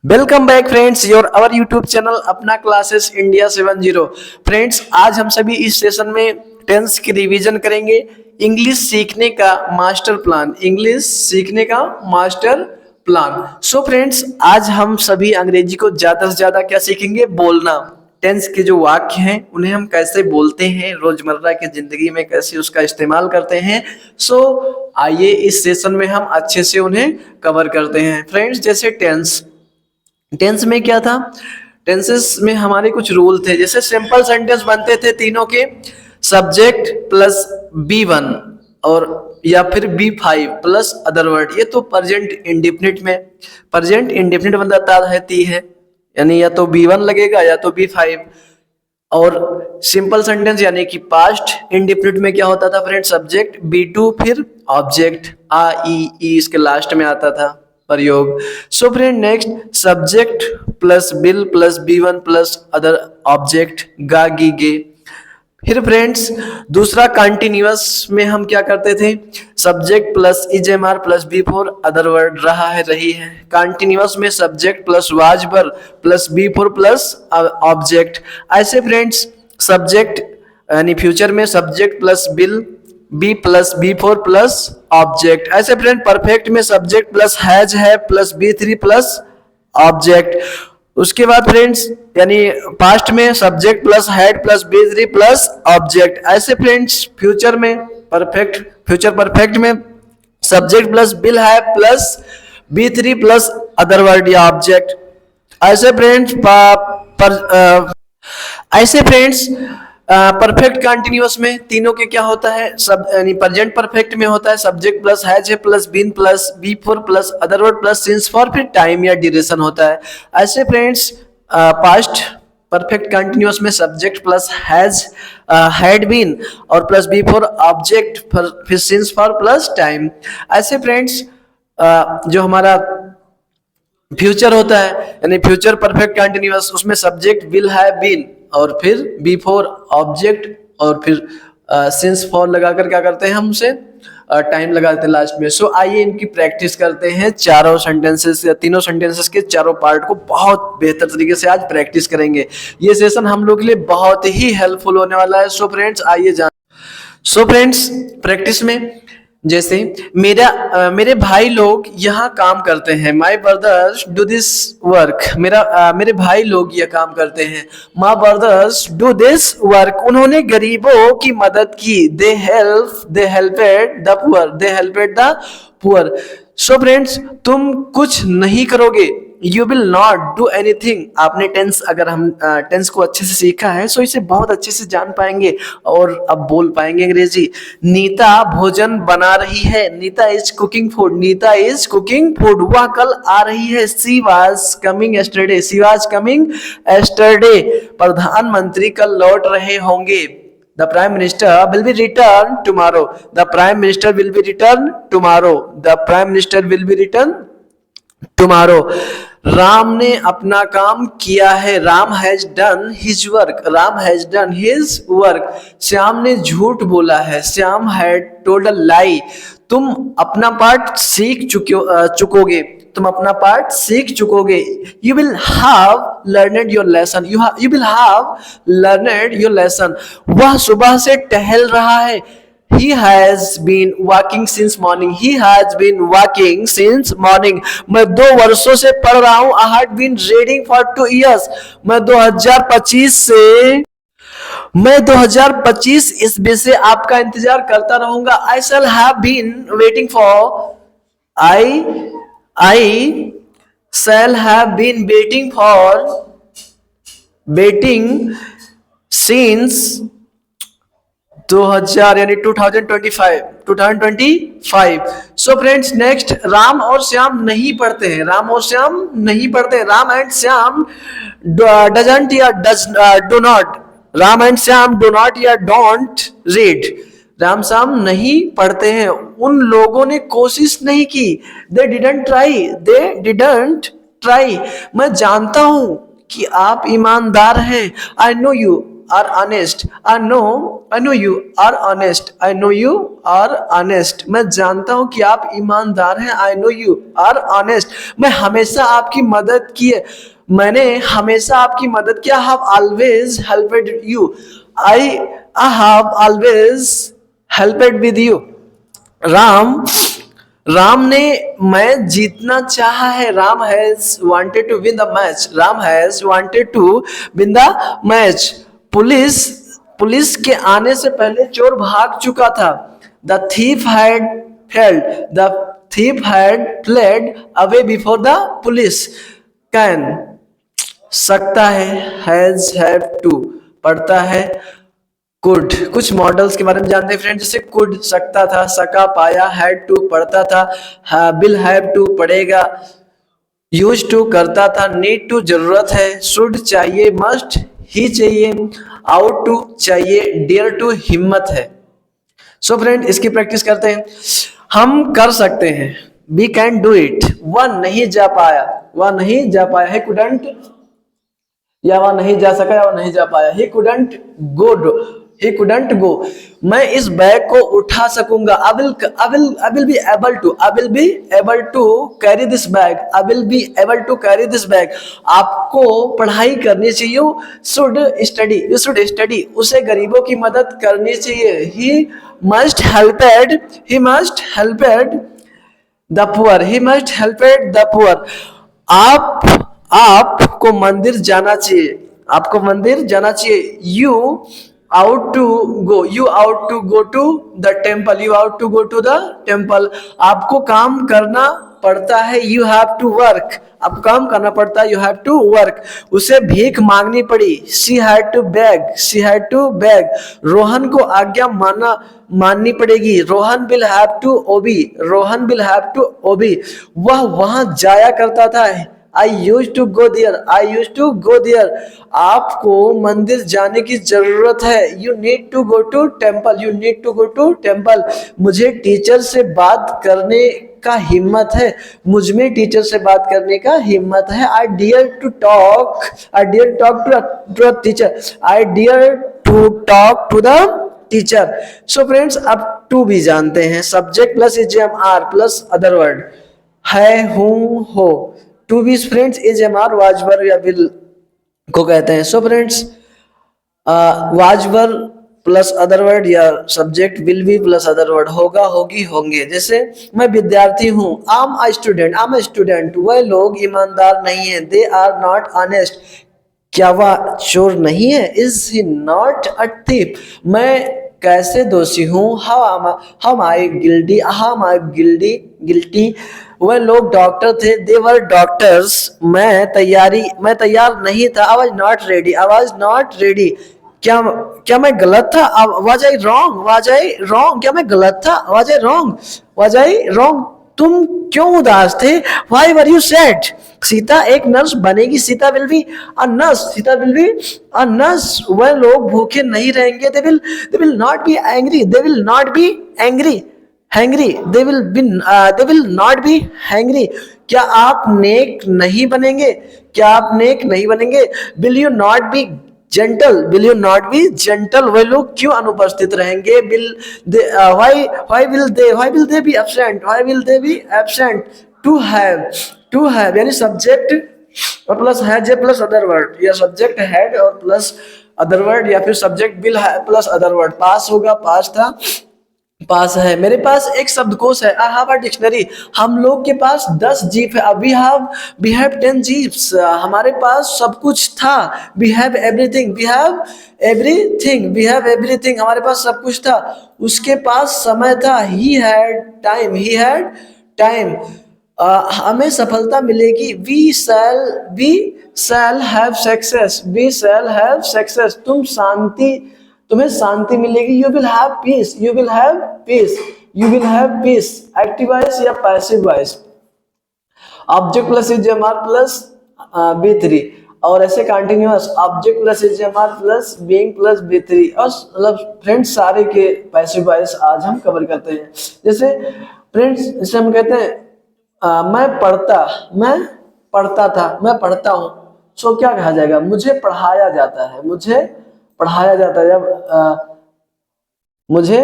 Welcome back friends your our YouTube channel अपना classes India 70। Friends आज हम सभी इस सेशन में टेंस की रिवीजन करेंगे। इंग्लिश सीखने का मास्टर प्लान, इंग्लिश सीखने का मास्टर प्लान। सो फ्रेंड्स आज हम सभी अंग्रेजी को ज्यादा से ज्यादा क्या सीखेंगे, बोलना। टेंस के जो वाक्य हैं उन्हें हम कैसे बोलते हैं, रोजमर्रा की जिंदगी में कैसे उसका इस्तेमाल करते हैं। सो आइए इस सेशन में हम अच्छे से उन्हें कवर करते हैं। फ्रेंड्स जैसे टेंस में क्या था, टेंसेस में हमारे कुछ रूल थे। जैसे सिंपल सेंटेंस बनते थे तीनों के, सब्जेक्ट प्लस B1 और या फिर B5 प्लस अदर वर्ड। ये तो प्रेजेंट इंडेफिनिट में प्रेजेंट इंडेफिनिट बनता रहती है, यानी या तो B1 लगेगा या तो B5। और सिंपल सेंटेंस यानी कि पास्ट इंडेफिनिट में क्या होता था फ्रेंड, सब्जेक्ट B2 फिर ऑब्जेक्ट आ ई इसके लास्ट में आता था प्रयोग। So friend next subject plus bill plus B1 plus other object गा गी गे। फिर फ्रेंड्स दूसरा कंटिन्यूअस में हम क्या करते थे, subject plus इजेमआर plus B4 other word रहा है रही है। कंटिन्यूअस में subject plus was were plus B4 plus object. ऐसे फ्रेंड्स सब्जेक्ट यानी फ्यूचर में subject plus bill B plus B4 plus object. ऐसे फ्रेंड परफेक्ट में सब्जेक्ट प्लस हैज है प्लस B3 प्लस ऑब्जेक्ट। उसके बाद फ्रेंड्स यानी पास्ट में subject plus had plus B3 plus object. ऐसे फ्रेंड्स फ्यूचर परफेक्ट में सब्जेक्ट प्लस बिल है plus B3 plus other word या ऑब्जेक्ट। ऐसे फ्रेंड्स परफेक्ट कंटिन्यूअस में तीनों के क्या होता है, सब यानी प्रेजेंट परफेक्ट में होता है सब्जेक्ट प्लस हैज है plus been plus B4 plus other word plus since for फिर टाइम या ड्यूरेशन होता है। ऐसे फ्रेंड्स पास्ट परफेक्ट कंटिन्यूअस में subject plus has had been और प्लस B4 ऑब्जेक्ट फिर सिंस फॉर प्लस टाइम। ऐसे फ्रेंड्स जो हमारा फ्यूचर होता है यानी फ्यूचर परफेक्ट कंटिन्यूअस, उसमें सब्जेक्ट विल हैव बीन और फिर B4 ऑब्जेक्ट और फिर सिंस फॉर लगाकर क्या करते हैं, हम उसे टाइम लगा देते हैं लास्ट में। सो आइए इनकी प्रैक्टिस करते हैं, चारों सेंटेंसेस या तीनों सेंटेंसेस के चारों पार्ट को बहुत बेहतर तरीके से आज प्रैक्टिस करेंगे। ये सेशन हम लोग के लिए बहुत ही हेल्पफुल होने वाला है। सो फ्रेंड्स आइए प्रैक्टिस में जैसे मेरे भाई लोग यहाँ काम करते हैं, माई ब्रदर्स डू दिस वर्क। मेरे भाई लोग यह काम करते हैं, माई ब्रदर्स डू दिस वर्क। उन्होंने गरीबों की मदद की, दे हेल्पेड द पुअर। सो फ्रेंड्स तुम कुछ नहीं करोगे, you will not do anything. आपने टेंस को अच्छे से सीखा है, सो इसे बहुत अच्छे से जान पाएंगे और अब बोल पाएंगे अंग्रेजी। नीता भोजन बना रही है, नीता इज कुकिंग फूड। वह कल आ रही है, शी वाज कमिंग एस्टरडे। प्रधानमंत्री कल लौट रहे होंगे, The Prime Minister will be returned tomorrow. The Prime Minister will be returned tomorrow. Ram ने अपना काम किया है, Ram has done his work. Shyam ने झूठ बोला है, श्याम हैड टोल्ड अ लाई। तुम अपना पार्ट सीख चुकोगे। You will have learned your lesson. वह सुबह से टहल रहा है, He has been walking since morning. मैं 2 वर्षों से पढ़ रहा हूँ, I had been reading for 2 years. मैं 2025 ईस्वी से आपका इंतजार करता रहूंगा। I shall have been waiting since 2000 यानी 2025। सो फ्रेंड्स नेक्स्ट राम और श्याम नहीं पढ़ते हैं, राम एंड श्याम डजंट या do not, Ram and Shyam do not या डोंट रीड। राम श्याम नहीं पढ़ते हैं, उन लोगों ने कोशिश नहीं की, दे डिडंट ट्राई। मैं जानता हूं कि आप ईमानदार हैं, I know are honest. I know you are honest. I know you are honest. मैं जानता हूं कि आप ईमानदार हैं। I know you are honest. मैं हमेशा आपकी मदद की है। मैंने हमेशा आपकी मदद किया। Have always helped you. I have always helped with you. Ram Ram ने मैच जीतना चाहा है। Ram has wanted to win the match. Ram has wanted to win the match. Police police के आने से पहले चोर भाग चुका था। The thief had failed. The thief had fled away before the police. Can सकता है। हैज हैव टू पढ़ता है। कुड कुछ मॉडल्स के बारे में जानते हैं फ्रेंड। जैसे कुड सकता था, सका पाया, हैड टू पढ़ता था, विल हैव टू पढ़ेगा, यूज टू करता था, नीड टू जरूरत है, शुड चाहिए, मस्ट ही चाहिए, आउट टू चाहिए, डियर टू हिम्मत है। सो फ्रेंड इसकी प्रैक्टिस करते हैं। हम कर सकते हैं। We can do it. वह नहीं जा पाया। वह नहीं जा पाया है। कुडंट या वह नहीं जा सका या वह नहीं जा पाया। He couldn't go. He couldn't go. मैं इस बैग को उठा सकूंगा। I will be able to। I will be able to carry this bag। I will be able to carry this bag। आपको पढ़ाई करनी चाहिए। You should study। You should study। उसे गरीबों की मदद करनी चाहिए। He must helped। He must helped the poor। He must helped the poor। आपको मंदिर जाना चाहिए। आपको मंदिर जाना चाहिए। You ought to go. You ought to go to the temple. You ought to go to the temple. आपको काम करना पड़ता है। You have to work. आपको काम करना पड़ता है। You have to work. उसे भीख मांगनी पड़ी। She had to beg. She had to beg. Rohan को आज्ञा माननी पड़ेगी। Rohan will have to obey. Rohan will have to obey. वह वहां जाया करता था। I used to go there। I used to go there। आपको मंदिर जाने की जरूरत है। You need to go to temple। You need to go to temple। मुझे टीचर से बात करने का हिम्मत है। मुझ में टीचर से बात करने का हिम्मत है। I dare to talk। I dare talk to a teacher। I dare to talk to the teacher. So friends अब टू भी जानते हैं। Subject plus is am are plus other word. है, हूं, हो। To be friends is am are was were या will को कहते हैं। So friends was were plus other word या subject will be plus other word. होगा, होगी, होंगे। जैसे मैं विद्यार्थी हूँ। आम अ स्टूडेंट। आम अ स्टूडेंट। वह लोग ईमानदार नहीं है। They are not honest. क्या वह चोर नहीं है। Is he not a thief. मैं कैसे दोषी हूँ। How I guilty. How I guilty. वह लोग डॉक्टर थे। They were doctors. मैं तैयार नहीं था। I was not ready. I was not ready. क्या मैं गलत था। Was I wrong. Was I wrong. क्या मैं गलत था। Was I wrong. Was I wrong. तुम क्यों उदास थे। Why were you sad. Sita एक नर्स बनेगी। Sita will be a nurse. Sita will be a nurse. वह लोग भूखे नहीं रहेंगे। They will not be angry. They will not be angry hangry. They will not be hangry. क्या आप नेक नहीं बनेंगे। क्या आप नेक नहीं बनेंगे। Will you not be gentle. Will you not be gentle. वे लोग क्यों अनुपस्थित रहेंगे। Why will they be absent. Why will they be absent. To have यानी सब्जेक्ट और plus has a plus other word या सब्जेक्ट हैड और plus other word या फिर subject will plus other word. Pass होगा, पास था, पास है। मेरे पास एक शब्दकोश है। I have a dictionary. हम लोग के पास 10 जीप है। We have 10 jeeps. हमारे पास सब कुछ था। We have everything. We have everything. We have everything. हमारे पास सब कुछ था। उसके पास समय था। He had time. He had time. हमें सफलता मिलेगी। We shall have success. We shall have success. तुम्हें शांति मिलेगी। You will have peace. You will have peace. You will have peace. Active voice या passive voice. Object plus is am are plus बी3 और ऐसे continuous object plus is am are plus being plus बी3 और मतलब फ्रेंड्स सारे के पैसिव वॉइस आज हम कवर करते हैं। जैसे फ्रेंड्स जैसे हम कहते हैं मैं पढ़ता था। मैं पढ़ता हूँ। सो क्या कहा जाएगा। मुझे पढ़ाया जाता है। मुझे पढ़ाया जाता है, जब मुझे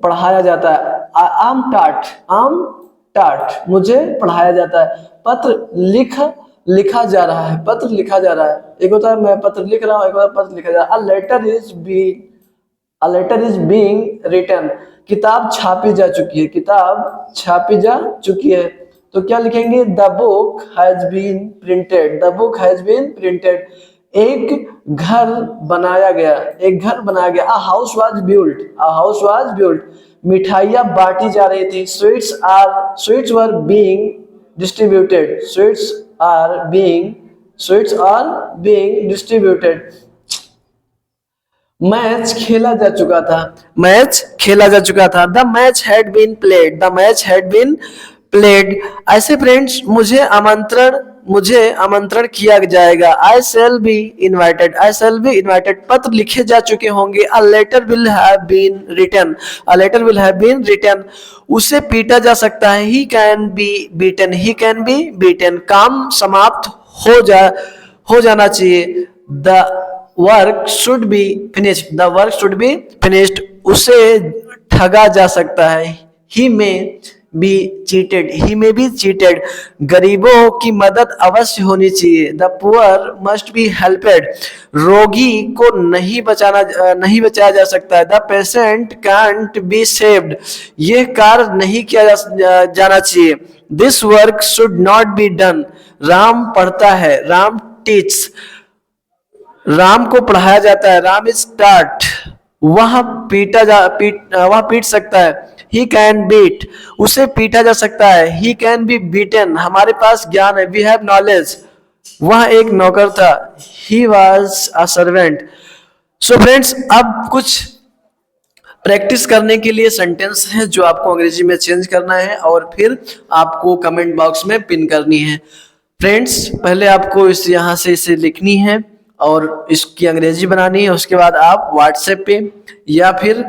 पढ़ाया जाता है, आम टाट, मुझे पढ़ाया जाता है। पत्र लिखा जा रहा है, पत्र लिखा जा रहा है। एक होता है मैं पत्र लिख रहा हूँ, एक होता है पत्र लिखा जा रहा है। A letter is being written, किताब छापी जा चुकी है, किताब छापी जा चुकी है। तो क्या लिखेंगे, the book has been printed, the book has been printed. एक घर बनाया गया, एक घर बनाया गया। A house was built, a house was built. मिठाइयाँ बांटी जा रही थी, sweets were being distributed, sweets are being distributed. Match खेला जा चुका था, मैच खेला जा चुका था। The match had been played, the match had been played. ऐसे फ्रेंड्स मुझे आमंत्रण किया जाएगा। आई shall be invited, I shall be invited. पत्र लिखे जा चुके होंगे। A letter will have been written, a letter will have been written. उसे पीटा जा सकता है। He can be beaten, he can be beaten. काम समाप्त हो जाना चाहिए। The work should be finished, the work should be finished. उसे ठगा जा सकता है। ही में बी चीटेड, ही में बी चीटेड। गरीबों की मदद अवश्य होनी चाहिए। द पुअर मस्ट बी हेल्पेड, रोगी को नहीं बचाया जा सकता है। The patient can't be saved, यह कार्य नहीं किया जाना चाहिए। This work should not be done, Ram पढ़ता है, राम टीच, राम को पढ़ाया जाता है। राम इज टाट, वह पीट सकता है। ही कैन बीट, उसे पीटा जा सकता है। ही कैन बी बीटन, हमारे पास ज्ञान है। वी हैव नॉलेज, वह एक नौकर था। He was a servant. So friends, अब कुछ प्रैक्टिस करने के लिए सेंटेंस है जो आपको अंग्रेजी में चेंज करना है और फिर आपको कमेंट बॉक्स में पिन करनी है। फ्रेंड्स, पहले आपको यहाँ से इसे लिखनी है और इसकी अंग्रेजी बनानी है। उसके बाद आप व्हाट्सएप पे या फिर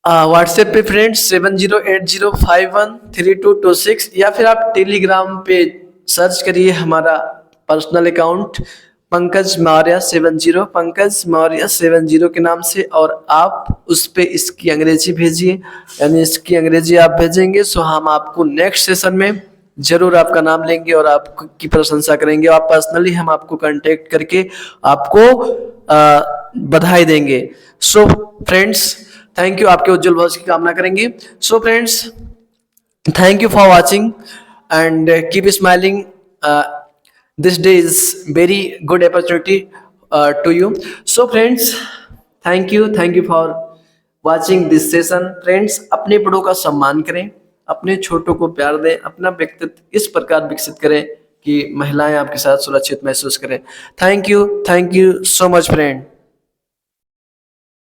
फ्रेंड्स 7080513226 या फिर आप टेलीग्राम पे सर्च करिए हमारा पर्सनल अकाउंट पंकज मौर्य 70 के नाम से, और आप उस पे इसकी अंग्रेजी भेजिए। यानी इसकी अंग्रेजी आप भेजेंगे सो हम आपको नेक्स्ट सेशन में जरूर आपका नाम लेंगे और आपकी प्रशंसा करेंगे। आप पर्सनली हम आपको कांटेक्ट करके आपको बधाई देंगे। सो फ्रेंड्स, थैंक यू, आपके उज्जवल भविष्य की कामना करेंगे। So friends, thank you for watching and keep smiling. This day is very good opportunity to you. So friends, thank you for watching this session. Friends, अपने बड़ों का सम्मान करें, अपने छोटों को प्यार दें, अपना व्यक्तित्व इस प्रकार विकसित करें कि महिलाएं आपके साथ सुरक्षित महसूस करें। Thank you so much friend.